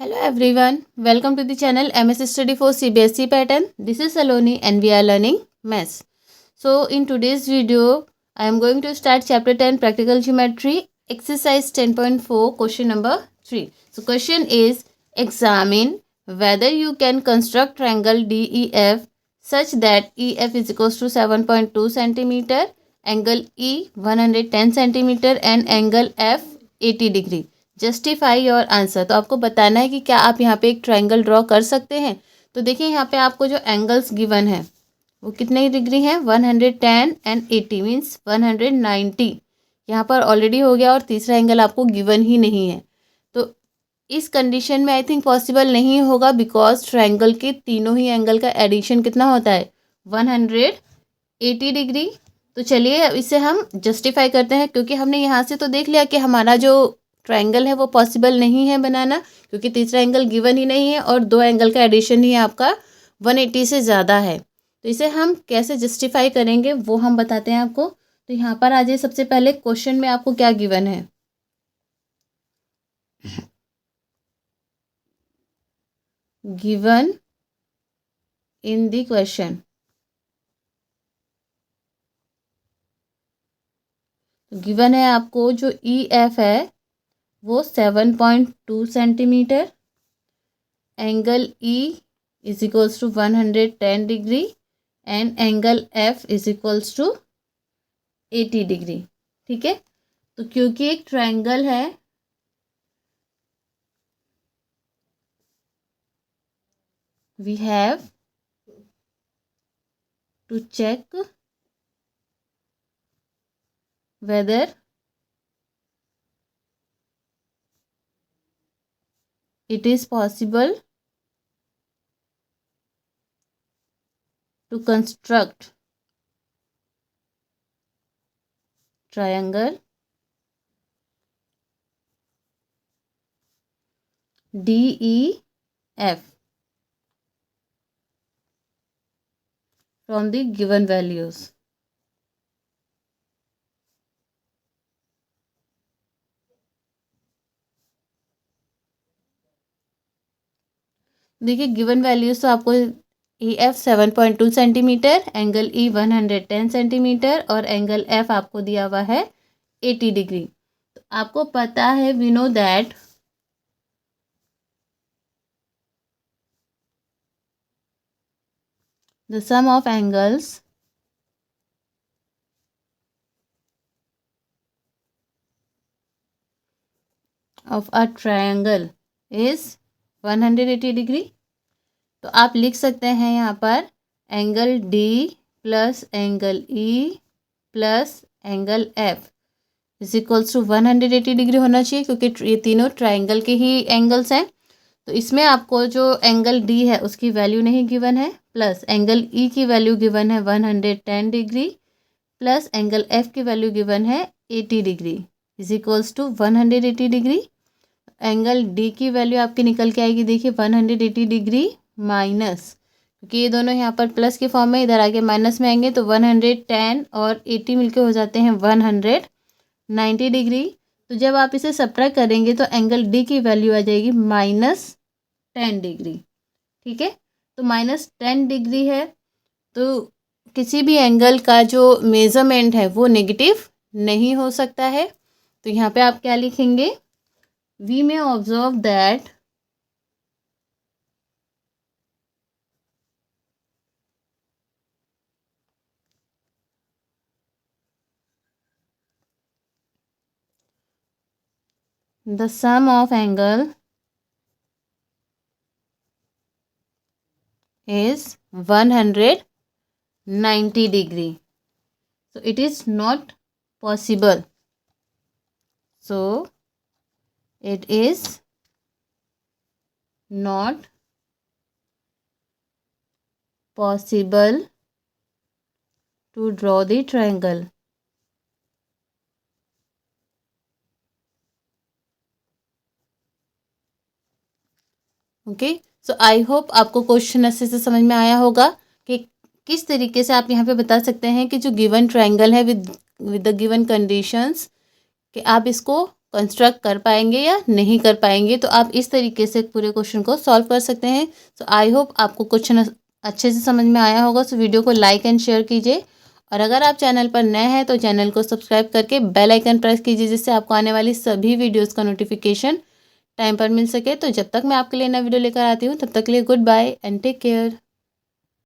Hello everyone, welcome to the channel MS Study for CBSE pattern. This is Saloni and we are learning maths. So in today's video, I am going to start chapter 10 practical geometry exercise 10.4 question number 3. So question is examine whether you can construct triangle DEF such that EF is equals to 7.2 centimeter, angle E 110 centimeter and angle F 80 degree. Justify your answer. तो आपको बताना है कि क्या आप यहाँ पे एक ट्रायंगल ड्रॉ कर सकते हैं। तो देखिए यहाँ पे आपको जो एंगल्स गिवन है वो कितने डिग्री हैं 110 एंड 80 मीन्स 190 यहाँ पर ऑलरेडी हो गया और तीसरा एंगल आपको गिवन ही नहीं है। तो इस कंडीशन में आई थिंक पॉसिबल नहीं होगा बिकॉज ट्रायंगल के तीनों ही एंगल का एडिशन कितना होता है 180 डिग्री। तो चलिए इसे हम जस्टिफाई करते हैं क्योंकि हमने यहाँ से तो देख लिया कि हमारा जो ट्रायंगल है वो पॉसिबल नहीं है बनाना क्योंकि तीसरा एंगल गिवन ही नहीं है और दो एंगल का एडिशन ही आपका 180 से ज़्यादा है। तो इसे हम कैसे जस्टिफाई करेंगे वो हम बताते हैं आपको। तो यहाँ पर आ जाइए, सबसे पहले क्वेश्चन में आपको क्या गिवन है। Given in the question, given है आपको जो EF है वो 7.2 centimetre, angle E is equals to 110 degree and angle F is equals to 80 degree. ठीक है, तो क्योंकि एक ट्रायंगल है we have to check whether it is possible to construct triangle DEF from the given values. देखिए given values तो आपको EF 7.2 centimetre, angle E 110 centimetre और एंगल F आपको दिया हुआ है 80 डिग्री। तो आपको पता है we know that the sum of angles of a triangle is 180 degree. तो आप लिख सकते हैं यहाँ पर angle D plus angle E plus angle F is equals to 180 degree होना चाहिए क्योंकि ये तीनों ट्रायंगल के ही एंगल्स हैं। तो इसमें आपको जो एंगल D है उसकी वैल्यू नहीं गिवन है, प्लस एंगल E की वैल्यू गिवन है 110 डिग्री प्लस एंगल F की वैल्यू गिवन है 80 degree is equals to 180 degree. Angle D की वैल्यू आपकी निकल के आएगी, देखिए 180 डिग्री माइनस, क्योंकि ये दोनों यहाँ पर प्लस के फॉर्म में, इधर आके माइनस में आएंगे तो 110 और 80 मिलके हो जाते हैं 190 डिग्री। तो जब आप इसे सब्ट्रैक्ट करेंगे तो एंगल D की वैल्यू आ जाएगी -10 डिग्री। ठीक है, तो -10 डिग्री है तो किसी भी एंगल का जो मेजरमेंट है वो नेगेटिव नहीं हो सकता है। तो यहाँ पे आप क्या लिखेंगे, we may observe that the sum of angle is 190 degree. So it is not possible. So it is not possible to draw the triangle. Okay, so I hope आपको क्वेश्चन अच्छे से समझ में आया होगा कि किस तरीके से आप यहाँ पे बता सकते हैं कि जो गिवन ट्रायंगल है विद द गिवन कंडीशंस कि आप इसको कंस्ट्रक्ट कर पाएंगे या नहीं कर पाएंगे। तो आप इस तरीके से पूरे क्वेश्चन को सॉल्व कर सकते हैं। सो आई होप आपको क्वेश्चन अच्छे से समझ में आया होगा। सो वीडियो को लाइक एंड शेयर कीजिए, और अगर आप चैनल पर नए हैं तो चैनल को सब्सक्राइब करके बेल आइकन प्रेस कीजिए, जिससे आपको आने वाली सभी वीडियोस का नोटिफिकेशन टाइम पर मिल सके। तो जब तक मैं आपके लिए नया वीडियो लेकर आती हूँ, तब तक के लिए goodbye and take care.